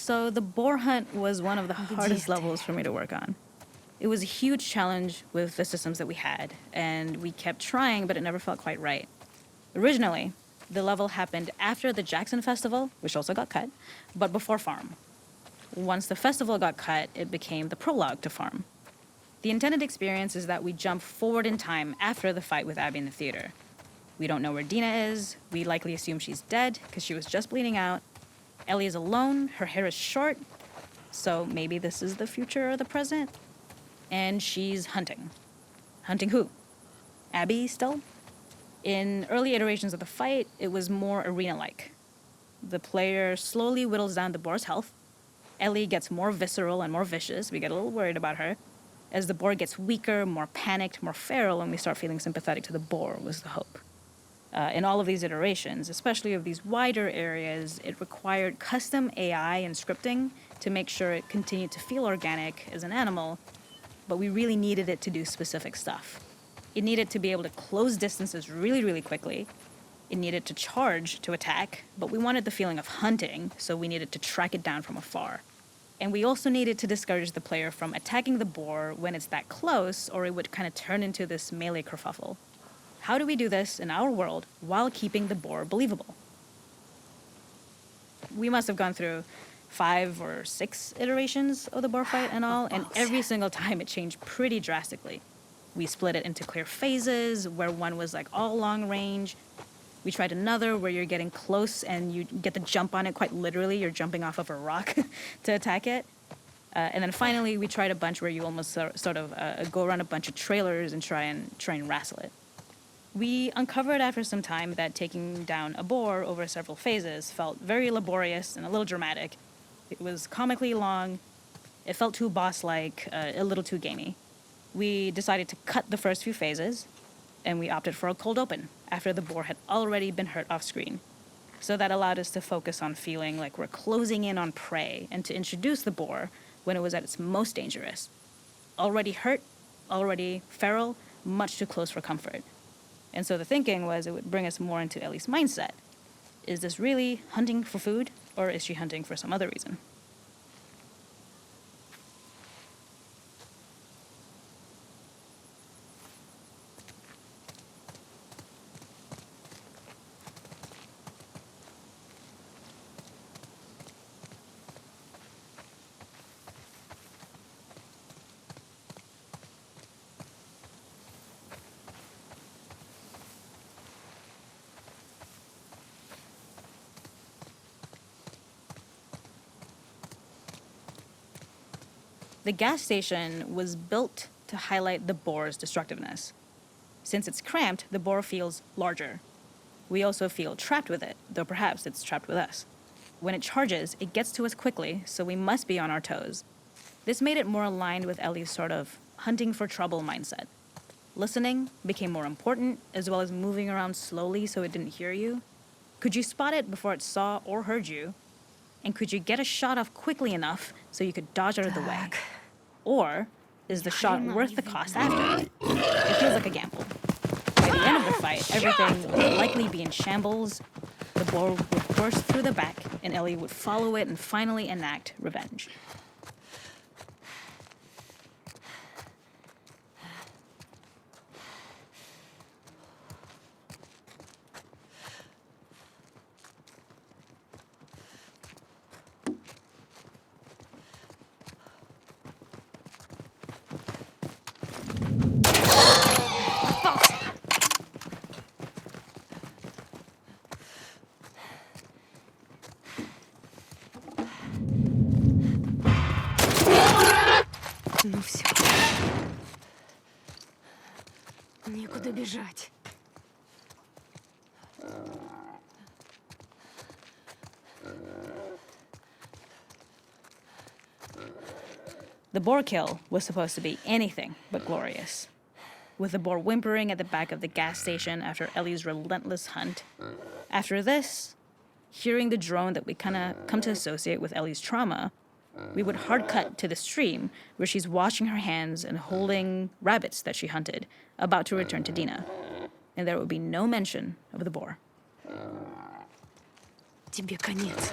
So the boar hunt was one of the hardest levels for me to work on. It was a huge challenge with the systems that we had, and we kept trying, but it never felt quite right. Originally, the level happened after the Jackson Festival, which also got cut, but before Farm. Once the festival got cut, it became the prologue to Farm. The intended experience is that we jump forward in time after the fight with Abby in the theater. We don't know where Dina is. We likely assume she's dead because she was just bleeding out. Ellie is alone. Her hair is short. So maybe this is the future or the present. And she's hunting. Hunting who? Abby still? In early iterations of the fight, it was more arena-like. The player slowly whittles down the boar's health. Ellie gets more visceral and more vicious. We get a little worried about her. As the boar gets weaker, more panicked, more feral, and we start feeling sympathetic to the boar was the hope. In all of these iterations, especially of these wider areas, it required custom AI and scripting to make sure it continued to feel organic as an animal, but we really needed it to do specific stuff. It needed to be able to close distances really, really quickly. It needed to charge to attack, but we wanted the feeling of hunting, so we needed to track it down from afar. And we also needed to discourage the player from attacking the boar when it's that close, or it would kind of turn into this melee kerfuffle. How do we do this in our world while keeping the boar believable? We must have gone through 5 or 6 iterations of the boar fight and all, and every single time it changed pretty drastically. We split it into clear phases, where one was like all long range. We tried another where you're getting close and you get the jump on it quite literally. You're jumping off of a rock to attack it. And then finally, we tried a bunch where you almost sort of go around a bunch of trailers and try and wrestle it. We uncovered after some time that taking down a boar over several phases felt very laborious and a little dramatic. It was comically long. It felt too boss-like, a little too gamey. We decided to cut the first few phases, and we opted for a cold open after the boar had already been hurt off screen. So that allowed us to focus on feeling like we're closing in on prey and to introduce the boar when it was at its most dangerous. Already hurt, already feral, much too close for comfort. And so the thinking was it would bring us more into Ellie's mindset. Is this really hunting for food, or is she hunting for some other reason? The gas station was built to highlight the boar's destructiveness. Since it's cramped, the boar feels larger. We also feel trapped with it, though perhaps it's trapped with us. When it charges, it gets to us quickly, so we must be on our toes. This made it more aligned with Ellie's sort of hunting for trouble mindset. Listening became more important, as well as moving around slowly so it didn't hear you. Could you spot it before it saw or heard you? And could you get a shot off quickly enough so you could dodge out of the way? Or is the shot worth the cost after? It feels like a gamble. By the end of the fight, everything would likely be in shambles. The boar would burst through the back, and Ellie would follow it and finally enact revenge. Ну все. Некуда бежать. The boar kill was supposed to be anything but glorious. With the boar whimpering at the back of the gas station after Ellie's relentless hunt. After this, hearing the drone that we kind of come to associate with Ellie's trauma, we would hard cut to the stream where she's washing her hands and holding rabbits that she hunted, about to return to Dina. And there would be no mention of the boar. Тебе конец.